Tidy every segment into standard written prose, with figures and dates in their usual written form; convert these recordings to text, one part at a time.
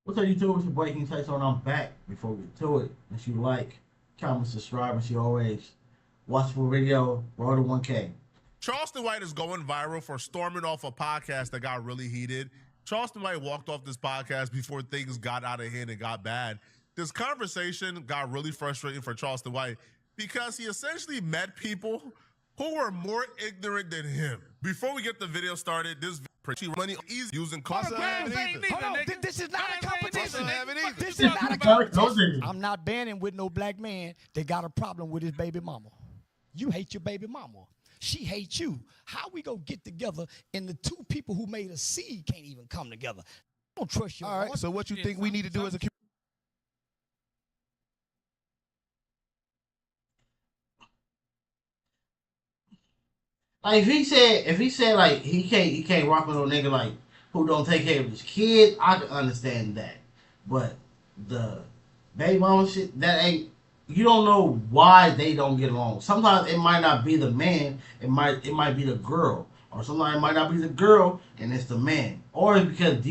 What's up, YouTube? It's your boy King Tyson. I'm back. Before we get to it, if you like, comment, subscribe, and you always watch the video. Roll to 1K. Charleston White is going viral for storming off a podcast that got really heated. Charleston White walked off this podcast before things got out of hand and got bad. This conversation got really frustrating for Charleston White because he essentially met people who were more ignorant than him. Before we get the video started, this pretty money easy using cost. This is not a competition. This is This not a is competition. I'm not banning with no black man that got a problem with his baby mama. You hate your baby mama. She hates you. How we gonna get together and the two people who made a seed can't even come together? I don't trust you. All right, so what you think we need to do as a community? Like if he said like he can't rock with no nigga like who don't take care of his kid, I can understand that. But the baby mama shit, that ain't. You don't know why they don't get along. Sometimes it might not be the man, it might be the girl, or sometimes it might not be the girl and it's the man, or it's because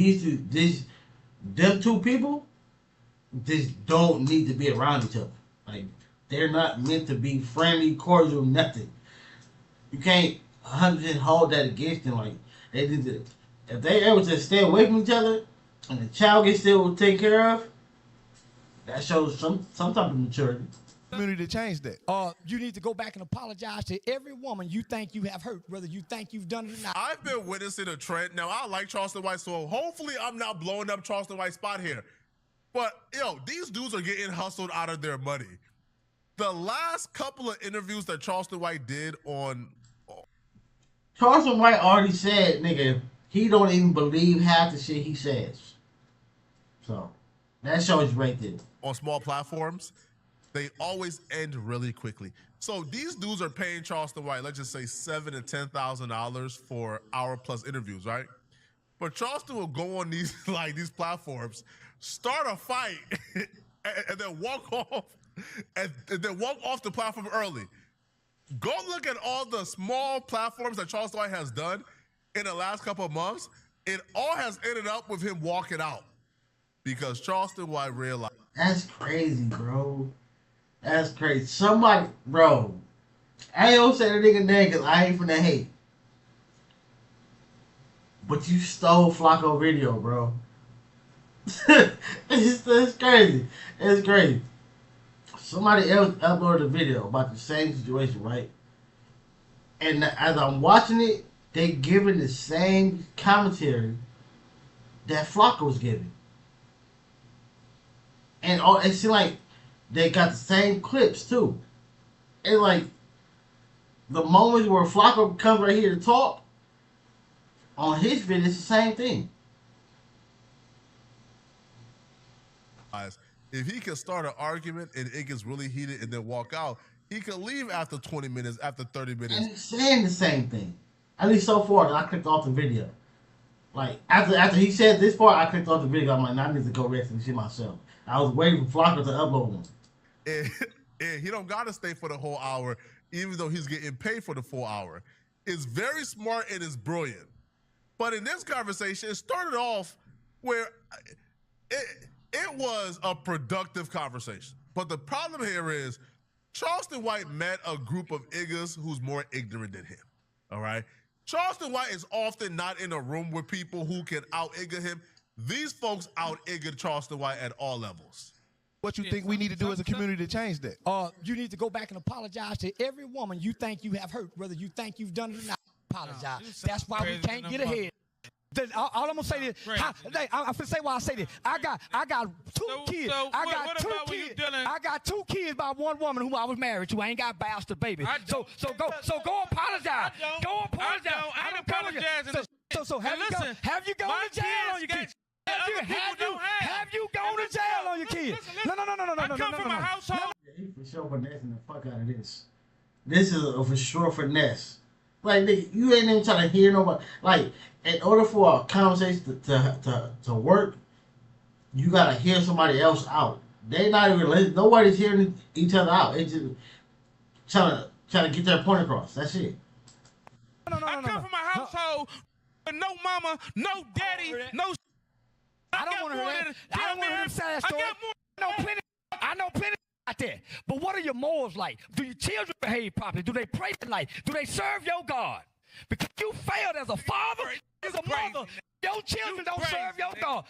them two people just don't need to be around each other. Like they're not meant to be friendly, cordial, nothing. You can't 100% hold that against them. Like they did it. If they ever just stay away from each other and the child gets still taken care of, that shows some type of maturity. Community to change that. You need to go back and apologize to every woman you think you have hurt, whether you think you've done it or not. I've been witnessing a trend. Now, I like Charleston White, so hopefully I'm not blowing up Charleston White's spot here. But, yo, these dudes are getting hustled out of their money. The last couple of interviews that Charleston White did on... Charleston White already said, nigga, he don't even believe half the shit he says. So, that shows you right there. On small platforms, they always end really quickly. So these dudes are paying Charleston White, let's just say $7,000 to $10,000 for hour-plus interviews, right? But Charleston will go on these these platforms, start a fight, and then walk off, and then walk off the platform early. Go look at all the small platforms that Charleston White has done in the last couple of months. It all has ended up with him walking out because Charleston White realized. That's crazy, bro. That's crazy. Somebody, bro. I ain't gonna say the nigga name because I ain't finna hate. But you stole Flacco video, bro. it's crazy. It's crazy. Somebody else uploaded a video about the same situation, right? And as I'm watching it, they giving the same commentary that Flacco was giving. And it seems like they got the same clips too. And like the moments where Flacco comes right here to talk, on his video, it's the same thing. If he can start an argument and it gets really heated and then walk out, he can leave after 20 minutes, after 30 minutes. And he's saying the same thing. At least so far, I clicked off the video. Like after he said this part, I clicked off the video. I'm like, nah, I need to go rest and shit myself. I was waiting for Flacco to upload one. And he don't gotta stay for the whole hour, even though he's getting paid for the full hour. It's very smart and it's brilliant. But in this conversation, it started off where it was a productive conversation. But the problem here is Charleston White met a group of niggas who's more ignorant than him. All right? Charleston White is often not in a room with people who can out-igger him. These folks out-iggered Charleston White at all levels. What you think we need to do as a community to change that? You need to go back and apologize to every woman you think you have hurt, whether you think you've done it or not. Apologize. That's why we can't get ahead. All I'm gonna say is, I'm gonna say why I say this. I got two kids. I got two kids by one woman who I was married to. I ain't got bastard baby. So go apologize. Go apologize. I ain't apologizing. So have you gone to jail on your kids? Have you gone to jail on your kids? No. I come from a household. He for sure finessing the fuck out of this. This is a for sure finesse. Like, nigga, you ain't even trying to hear nobody. Like, in order for a conversation to work, you gotta hear somebody else out. They not even listening. Nobody's hearing each other out. It's just trying to get their point across. That's it. I come from a household with no mama, no daddy, no. I don't want to hear that. I your morals like? Do your children behave properly? Do they pray tonight? Do they serve your God? Because you failed as a father, as a mother. Your children don't serve your God.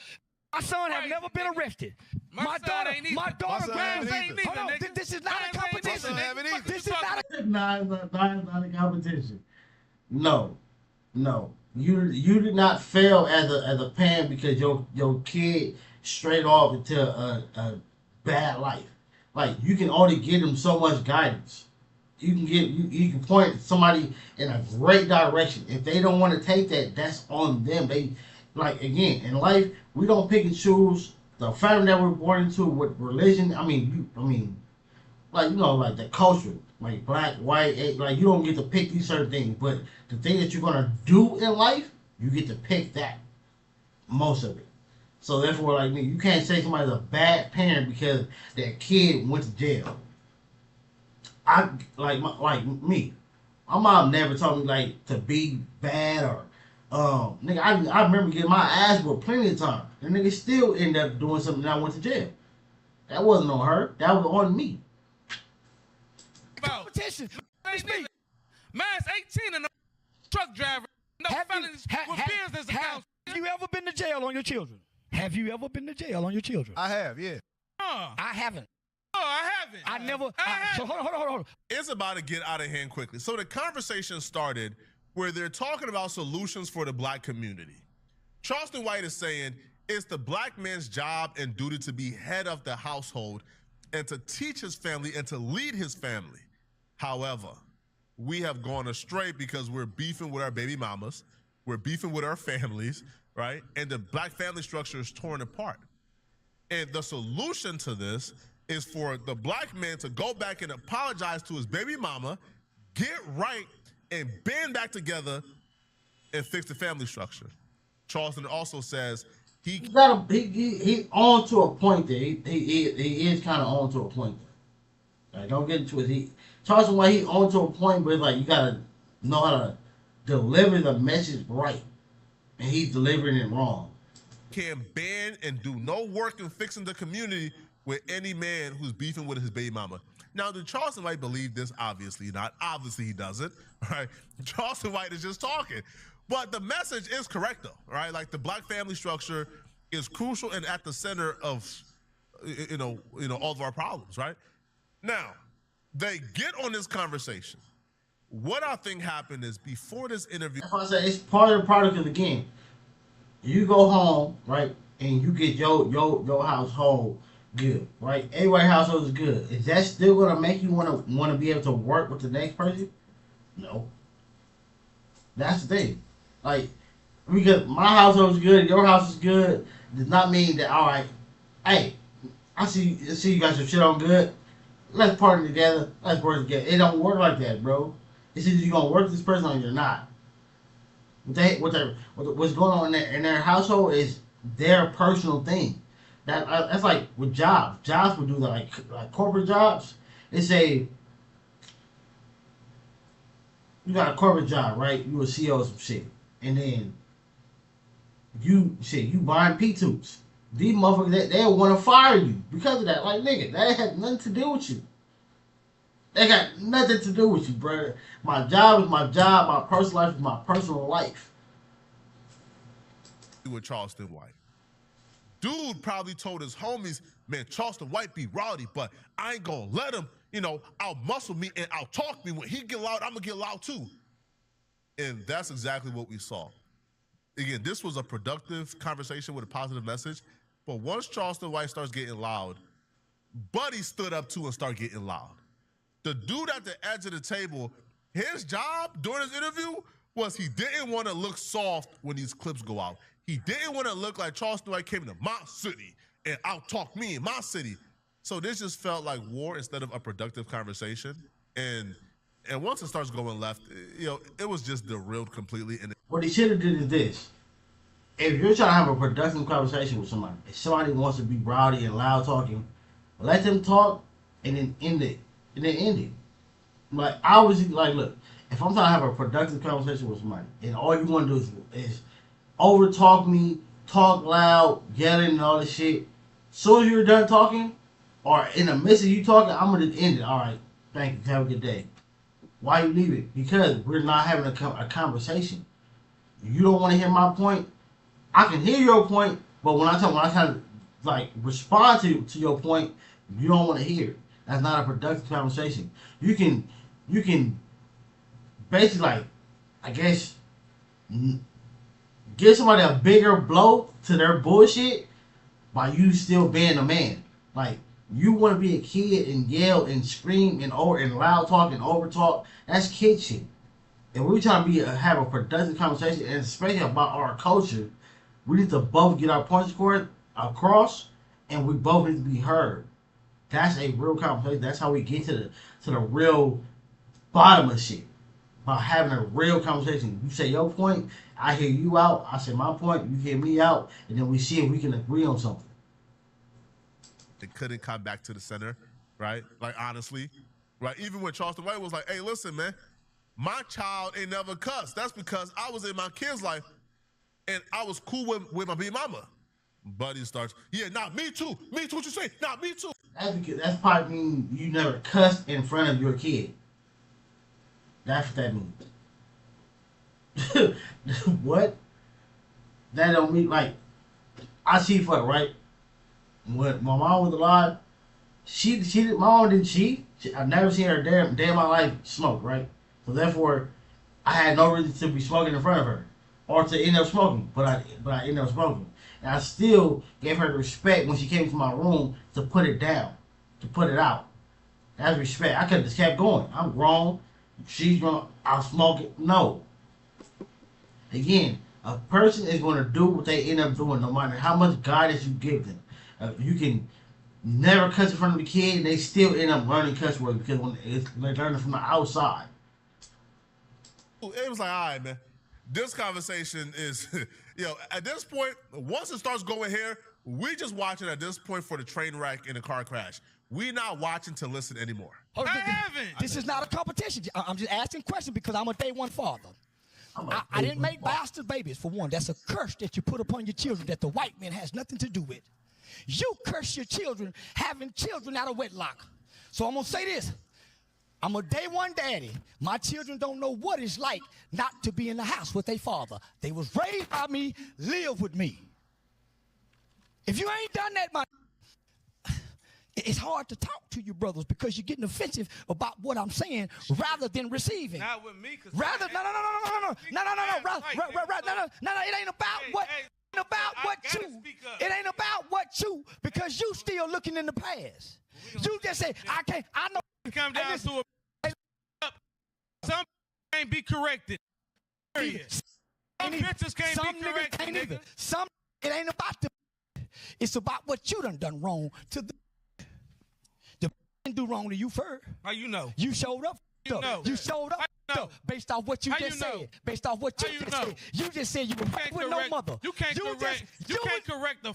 My son have never been arrested. My daughter, hold on, this is not a competition. This is not a not a competition. No. You did not fail as a parent because your kid strayed off into a bad life. Like, you can only give them so much guidance. You can point somebody in a great direction. If they don't want to take that, that's on them. They, like, again, in life, we don't pick and choose the family that we're born into with religion. Like, like the culture, like black, white, like, you don't get to pick these certain things, but the thing that you're gonna do in life, you get to pick that, most of it. So therefore, like me, you can't say somebody's a bad parent because their kid went to jail. My mom never told me like to be bad or nigga. I remember getting my ass whooped plenty of times. The nigga still ended up doing something and I went to jail. That wasn't on her. That was on me. competition. Man's 18 and a truck driver. No felonies with business accounts. Have you ever been to jail on your children? Have you ever been to jail on your children? I have, yeah. I haven't. I haven't. I never. So hold on. It's about to get out of hand quickly. So the conversation started where they're talking about solutions for the black community. Charleston White is saying it's the black man's job and duty to be head of the household and to teach his family and to lead his family. However, we have gone astray because we're beefing with our baby mamas, we're beefing with our families, right? And the black family structure is torn apart. And the solution to this is for the black man to go back and apologize to his baby mama, get right, and band back together and fix the family structure. Charleston also says he on to a point there. He is kind of on to a point there. Like, don't get into it. Charleston White, he on to a point, but like, you gotta know how to deliver the message right, and he's delivering it wrong. Can ban and do no work in fixing the community with any man who's beefing with his baby mama. Now, did Charleston White believe this? Obviously not. Obviously he doesn't, right? Charleston White is just talking. But the message is correct, though, right? Like, the black family structure is crucial and at the center of, all of our problems, right? Now, they get on this conversation. What I think happened is before this interview. That's why I said it's part of the product of the game. You go home, right, and you get your household good, right? Everybody's household is good. Is that still gonna make you wanna be able to work with the next person? No. That's the thing. Like, because my household is good, your house is good, does not mean that, all right, hey, I see you got your shit on good. Let's party together. Let's work together. It don't work like that, bro. It's either you gonna work with this person or you're not. What's going on in their household is their personal thing. That's like with jobs. Jobs would do that, like corporate jobs. They say you got a corporate job, right? You a CEO of some shit, and then you buying P2s. These motherfuckers, they'll want to fire you because of that. Like, nigga, that had nothing to do with you. They got nothing to do with you, brother. My job is my job. My personal life is my personal life. With Charleston White. Dude probably told his homies, man, Charleston White be rowdy, but I ain't gonna let him, out muscle me and out talk me. When he get loud, I'm gonna get loud too. And that's exactly what we saw. Again, this was a productive conversation with a positive message, but once Charleston White starts getting loud, Buddy stood up too and started getting loud. The dude at the edge of the table, his job during his interview was he didn't want to look soft when these clips go out. He didn't want to look like Charleston White came into my city and out-talked me in my city. So this just felt like war instead of a productive conversation. And once it starts going left, it was just derailed completely. And what he should have did is this. If you're trying to have a productive conversation with somebody, if somebody wants to be rowdy and loud talking, let them talk and then end it. Like, I was like, look, if I'm trying to have a productive conversation with somebody, and all you want to do is over talk me, talk loud, yelling and all this shit, as soon as you're done talking, or in the midst of you talking, I'm gonna just end it. All right, thank you. Have a good day. Why you leave it? Because we're not having a conversation. You don't want to hear my point. I can hear your point, but when I kind of like respond to your point, you don't want to hear it. That's not a productive conversation. You can basically, like, I guess, give somebody a bigger blow to their bullshit by you still being a man. Like, you want to be a kid and yell and scream and loud talk and over talk. That's kid shit. And we're trying to have a productive conversation, and especially about our culture, we need to both get our points across, and we both need to be heard. That's a real conversation. That's how we get to the real bottom of shit. By having a real conversation. You say your point, I hear you out. I say my point, you hear me out, and then we see if we can agree on something. It couldn't come back to the center, right? Like, honestly, right? Even when Charleston White was like, hey, listen, man, my child ain't never cussed. That's because I was in my kid's life, and I was cool with my baby mama. Buddy starts, yeah, nah, me too. Me too, what you say? Nah, me too. That's probably mean you never cussed in front of your kid. That's what that means. What? That don't mean, like, I see for it, right? When my mom was alive, my mom didn't cheat. I've never seen her day in my life smoke, right? So therefore, I had no reason to be smoking in front of her, or to end up smoking. But I ended up smoking, and I still gave her the respect when she came to my room to put it down, to put it out. That's respect. I could have just kept going. I'm grown. She's grown. I'm smoking. No. Again, a person is going to do what they end up doing, no matter how much guidance you give them. You can never cuss in front of a kid, and they still end up learning cuss words because they're learning from the outside. It was like, all right, man. This conversation is, at this point, once it starts going here, we just watching at this point for the train wreck in a car crash. We're not watching to listen anymore. This is not a competition. I'm just asking questions because I'm a day one father. I didn't make bastard babies, for one. That's a curse that you put upon your children that the white man has nothing to do with. You curse your children having children out of wedlock. So I'm going to say this. I'm a day one daddy. My children don't know what it's like not to be in the house with their father. They was raised by me, live with me. If you ain't done that, it's hard to talk to you, brothers, because you're getting offensive about what I'm saying rather than receiving. Not with me, cause no. It ain't about what. It ain't about what you, because you still looking in the past. You just say, I know. Come down to some can't be corrected. Some bitches can't be corrected, nigga. It ain't about it's about what you done wrong to the didn't do wrong to you first. How you know? You showed up. You showed up based off what you just said. Based off what you just said. You just said you were with no mother. You can't correct the.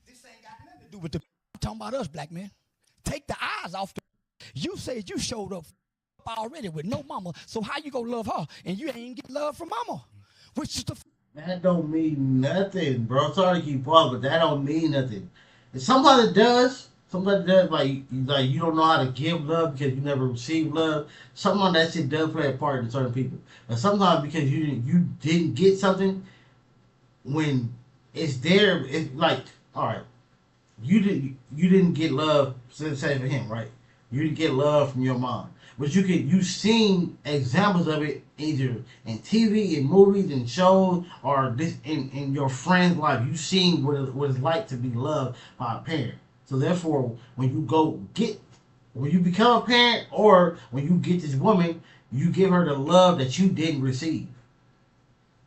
This ain't got nothing to do with I'm talking about us, black men. Take the eyes off you said you showed up already with no mama, so how you gonna love her and you ain't get love from mama? Which is that don't mean nothing, bro. Sorry to keep pausing, but that don't mean nothing. And sometimes it does. Sometimes it does, like you don't know how to give love because you never received love. Sometimes that shit does play a part in certain people. And sometimes because you didn't get something when it's there, it's like, all right, you didn't get love, say for him, right? You didn't get love from your mom. But you've seen examples of it either in TV, in movies, in shows, or in your friend's life. You've seen what it's like to be loved by a parent. So therefore, when you become a parent, or when you get this woman, you give her the love that you didn't receive.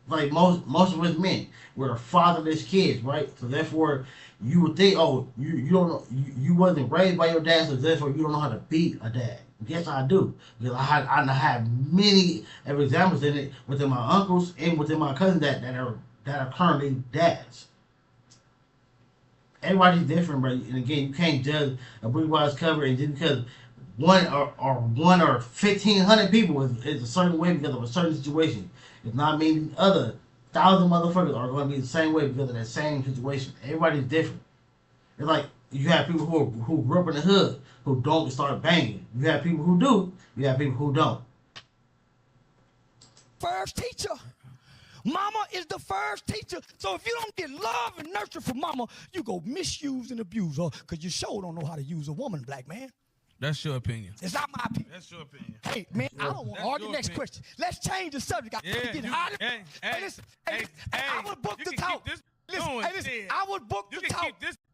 Like most of us men, we're fatherless kids, right? So therefore, you would think, oh, you don't know, you wasn't raised by your dad, so therefore you don't know how to be a dad. Yes, I do, because I have many examples in it within my uncles and within my cousins that are currently dads. Everybody's different, but and again, you can't judge a Breedwise cover and just because one or 1,500 people is a certain way because of a certain situation. It's not meaning other 1,000 motherfuckers are going to be the same way because of that same situation. Everybody's different. It's like you have people who grew up in the hood who don't start banging. You have people who do. You have people who don't. First teacher. Mama is the first teacher. So if you don't get love and nurture from mama, you go misuse and abuse her because you sure don't know how to use a woman, black man. That's your opinion. It's not my opinion. That's your opinion. Hey, man, I don't want to argue. Next question. Let's change the subject. I would book the talk. Listen, I would book the talk.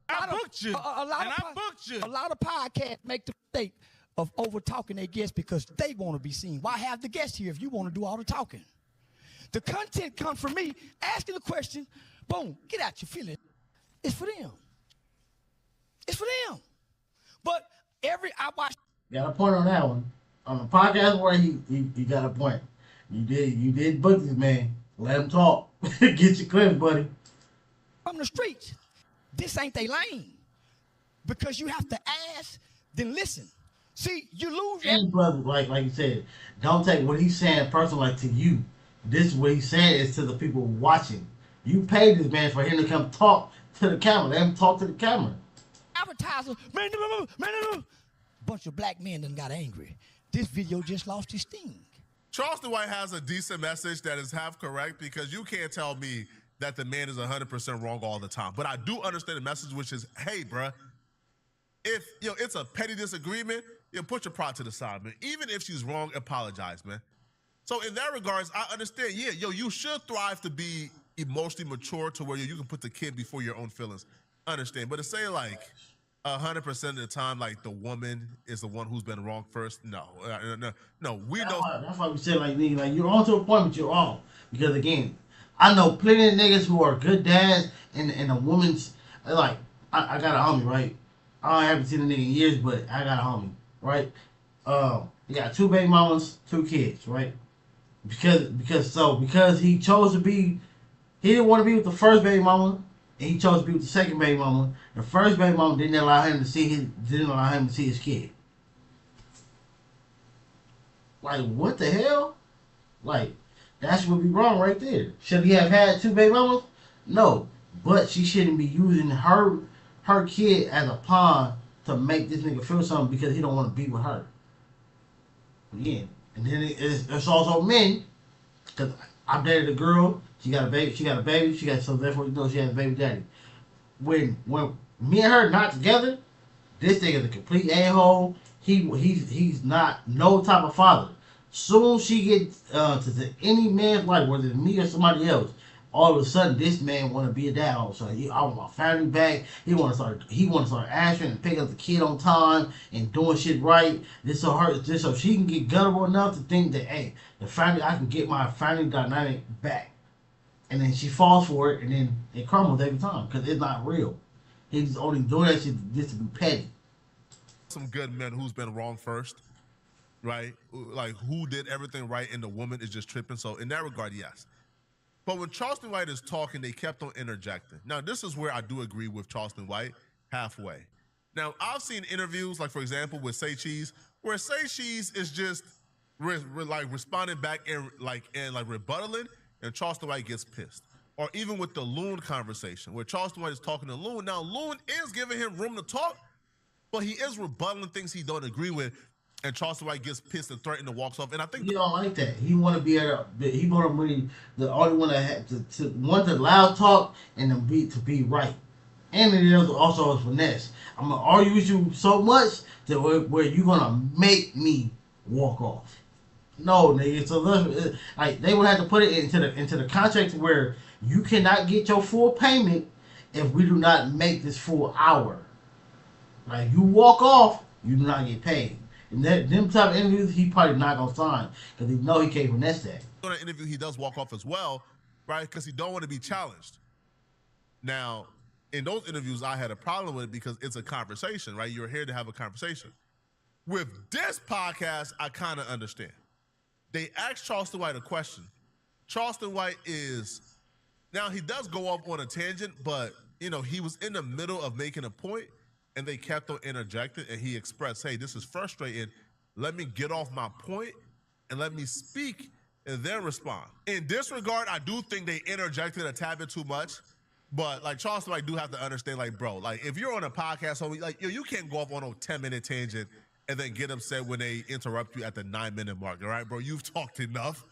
I booked you. I booked you. A lot of podcasts make the mistake of over-talking their guests because they want to be seen. Why have the guest here if you want to do all the talking? The content comes from me asking the question, boom, get out your feelings. It's for them. It's for them. But I watch. Got a point on that one. On the podcast where he got a point. You did book this man. Let him talk. Get your clips, buddy. From the streets. This ain't their lane. Because you have to ask, then listen. See, you lose your... And brother, like you said, don't take what he's saying personal like to you. This is what he's saying is to the people watching. You paid this man for him to come talk to the camera. Let him talk to the camera. Advertiser, man, bunch of black men done got angry. This video just lost its sting. Charleston White has a decent message that is half correct because you can't tell me that the man is 100% wrong all the time. But I do understand the message, which is, hey, bruh, if it's a petty disagreement, put your pride to the side, man. Even if she's wrong, apologize, man. So in that regards, I understand, you should thrive to be emotionally mature to where you can put the kid before your own feelings. I understand. But to say like 100% of the time, like the woman is the one who's been wrong first, no. We know. That's why we said like you're on to a point, but you're off. Because again, I know plenty of niggas who are good dads and a woman's like I got a homie, right? I haven't seen a nigga in years, but I got a homie, right? He got 2 baby mamas, 2 kids, right? Because he chose to be, he didn't want to be with the first baby mama, and he chose to be with the second baby mama. The first baby mama didn't allow him to see his kid. Like, what the hell? Like, that would be wrong right there. Should he have had 2 baby mamas? No, but she shouldn't be using her kid as a pawn to make this nigga feel something because he don't want to be with her. Again, and then it's also men, because I've dated a girl. She got a baby. So therefore, she has a baby daddy. When me and her not together, this nigga's a complete a-hole. He's not no type of father. Soon she gets to any man's life, whether it's me or somebody else, all of a sudden this man want to be a dad. All of a sudden, I want my family back. He want to start answering and picking up the kid on time and doing shit right. This so she can get gullible enough to think that, hey, I can get my family dynamic back. And then she falls for it, and then it crumbles every time because it's not real. He's only doing that shit just to be petty. Some good men who's been wrong first, right? Like who did everything right and the woman is just tripping. So in that regard, yes. But when Charleston White is talking, they kept on interjecting. Now, this is where I do agree with Charleston White halfway. Now, I've seen interviews, like, for example, with Say Cheese, where Say Cheese is just responding back and rebuttaling, and Charleston White gets pissed. Or even with the Loon conversation, where Charleston White is talking to Loon. Now, Loon is giving him room to talk, but he is rebutting things he don't agree with. And Charleston White gets pissed and threatened and walks off. And I think he don't like that. He want to be he want to be the only one that had to want the loud talk and to be right. And there's also a finesse. I'm gonna argue with you so much that where you gonna make me walk off. No, nigga. So like they would have to put it into the contract where you cannot get your full payment if we do not make this full hour. Like you walk off, you do not get paid. And them type of interviews, he probably not gonna sign because he know he can't finesse that. On an interview, he does walk off as well, right? Because he don't want to be challenged. Now, in those interviews, I had a problem with it because it's a conversation, right? You're here to have a conversation. With this podcast, I kind of understand. They asked Charleston White a question. Charleston White now he does go off on a tangent, but he was in the middle of making a point. And they kept on interjecting, and he expressed, hey, this is frustrating. Let me get off my point, and let me speak, and then respond. In this regard, I do think they interjected a tad bit too much, But like Charleston, like, do have to understand, like, bro, like if you're on a podcast, homie, like you can't go off on a 10-minute tangent and then get upset when they interrupt you at the 9-minute mark. All right, bro, you've talked enough.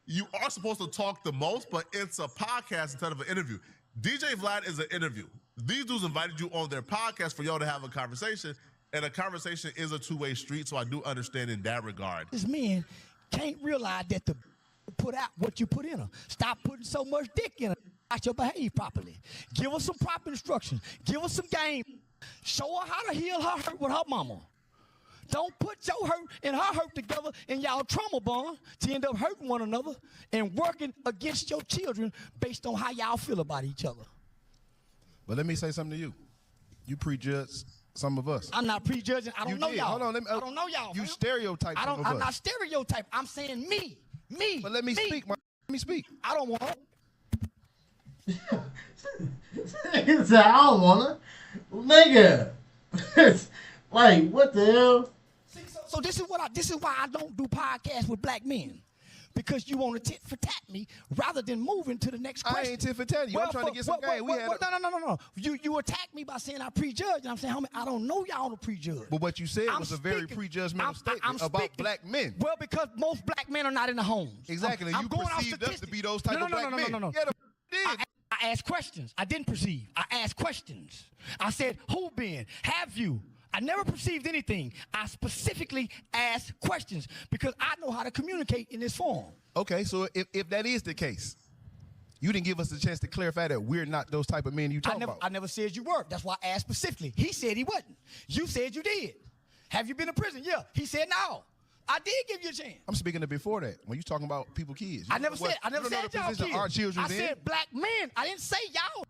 You are supposed to talk the most, but it's a podcast instead of an interview. DJ Vlad is an interview. These dudes invited you on their podcast for y'all to have a conversation, and a conversation is a two-way street, so I do understand in that regard. This men can't realize that to put out what you put in her. Stop putting so much dick in her. Watch her behave properly. Give her some proper instructions. Give her some game. Show her how to heal her hurt with her mama. Don't put your hurt and her hurt together and y'all trauma bond to end up hurting one another and working against your children based on how y'all feel about each other. But let me say something to you. You prejudge some of us. I'm not prejudging. I don't know y'all. Hold on, I don't know y'all. You stereotype some of us. I'm not stereotype. I'm saying me. But let me speak. Let me speak. I don't want her. Nigga said, I don't wanna. Nigga. Like, what the hell? So this is why I don't do podcasts with black men. Because you want to tit for tat me rather than moving to the next question. I ain't tit for tat you. I'm trying to get some game. No. You attack me by saying I prejudge, and I'm saying, homie, I don't know y'all to prejudge. But what you said was a very prejudgmental statement about black men. Well, because most black men are not in the homes. Exactly. You perceived us to be those type of black men. No. I asked questions. I didn't perceive. I asked questions. I said, who been? Have you? I never perceived anything. I specifically asked questions because I know how to communicate in this form. Okay, so if that is the case, you didn't give us a chance to clarify that we're not those type of men you talk about. I never said you were. That's why I asked specifically. He said he wasn't. You said you did. Have you been to prison? Yeah. He said no. I did give you a chance. I'm speaking of before that. When you talking about people, kids. I never said y'all kids. Our children. I said black men. I didn't say y'all.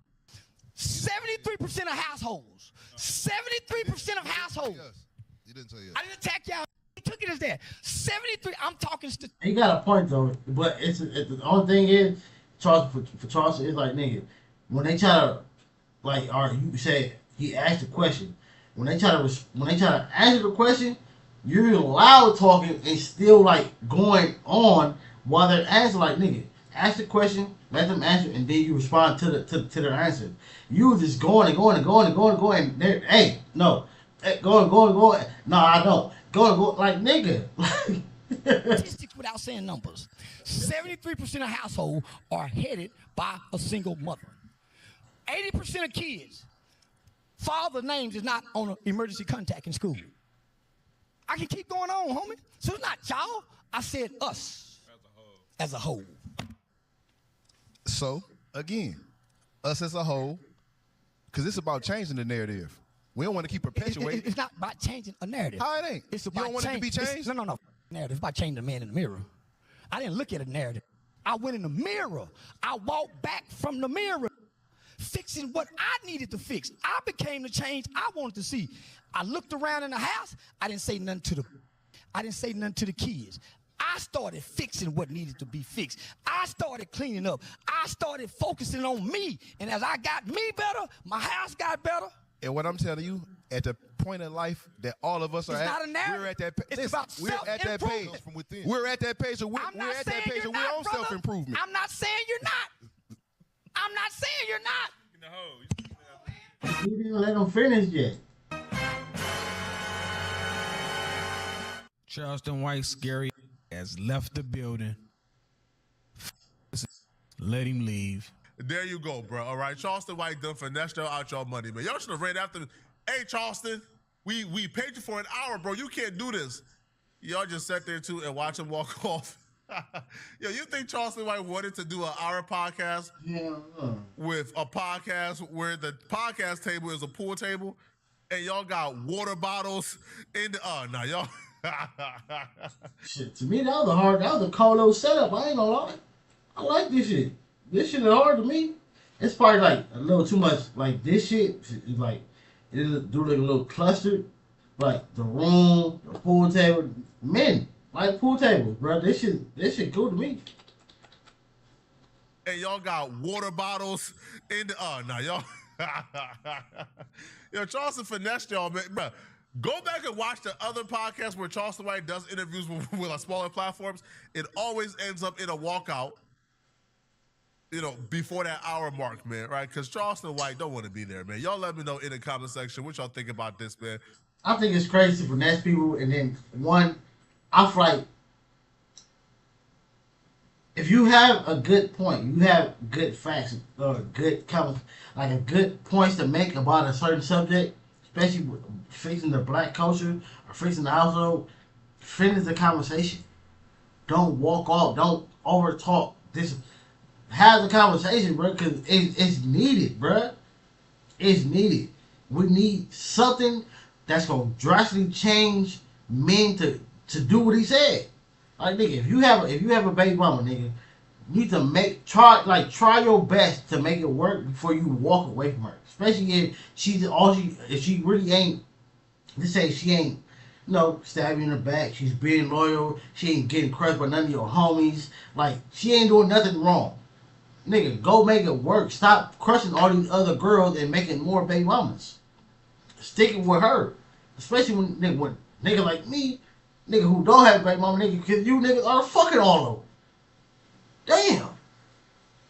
73% of households. 73% of households. You didn't say yes. I didn't attack y'all. He took it as that. 73. I'm talking. He got a point though, but it's the only thing is, Charleston for Charleston is like, nigga, when they try to, like, or you say he asked a question, when they try to answer the question, you're loud talking and still like going on while they're answering. Like, nigga, ask the question, let them answer, and then you respond to their answer. You were just going. Hey, no, going. No, I don't. Go. Like, nigga. Statistics without saying numbers. 73% of households are headed by a single mother. 80% of kids, father names is not on an emergency contact in school. I can keep going on, homie. So it's not y'all. I said us as a whole. So, again, us as a whole, because it's about changing the narrative. We don't want to keep perpetuating. It's not about changing a narrative. How it ain't? It's about you don't want it to be changed? No. Narrative. It's about changing the man in the mirror. I didn't look at a narrative. I went in the mirror. I walked back from the mirror, fixing what I needed to fix. I became the change I wanted to see. I looked around in the house. I didn't say nothing to the kids. I started fixing what needed to be fixed. I started cleaning up. I started focusing on me. And as I got me better, my house got better. And what I'm telling you, at the point in life that all of us are not a narrative. we're at that. It's about self-improvement. From within. We're at that page. So we're I'm not at saying that page, you're and we're not, on brother. self-improvement. I'm not saying you're not. I'm not saying you're not. He didn't let him finish yet. Charleston White Scary has left the building. Let him leave. There you go, bro. All right, Charleston White done finessed y'all out y'all money, man. Y'all should have ran after. Hey, Charleston, we paid you for an hour, bro. You can't do this. Y'all just sat there too and watch him walk off. Yo, you think Charleston White wanted to do an hour podcast with a podcast where the podcast table is a pool table and y'all got water bottles in the y'all Shit, to me that was a cold little setup. I ain't gonna lie. I like this shit. This shit is hard to me. It's probably like a little too much. Like, this shit is like, it do look a little clustered. Like the room, the pool table, men like pool tables, bro. This shit cool to me. and y'all got water bottles in the y'all yo, Charleston finessed y'all, man. Bro, go back and watch the other podcasts where Charleston White does interviews with smaller platforms. It always ends up in a walkout. before that hour mark, man, right? Because Charleston White don't want to be there, man. Y'all let me know in the comment section what y'all think about this, man. I think it's crazy to finesse people, and then I feel like if you have a good point, you have good facts or good like a good points to make about a certain subject, especially with fixing the black culture or fixing the household, finish the conversation. Don't walk off. Don't over talk. This have the conversation, bro, because it's needed, bro. It's needed. We need something that's gonna drastically change men to do what he said. Like nigga, if you have a baby mama, nigga, you need to try your best to make it work before you walk away from her. Especially if she really ain't. Let's say she ain't, stabbing in the back. She's being loyal. She ain't getting crushed by none of your homies. Like she ain't doing nothing wrong. Nigga, go make it work. Stop crushing all these other girls and making more baby mamas. Sticking with her, especially when nigga like me. Nigga who don't have a baby mama, nigga, because you niggas are fucking all over. Damn.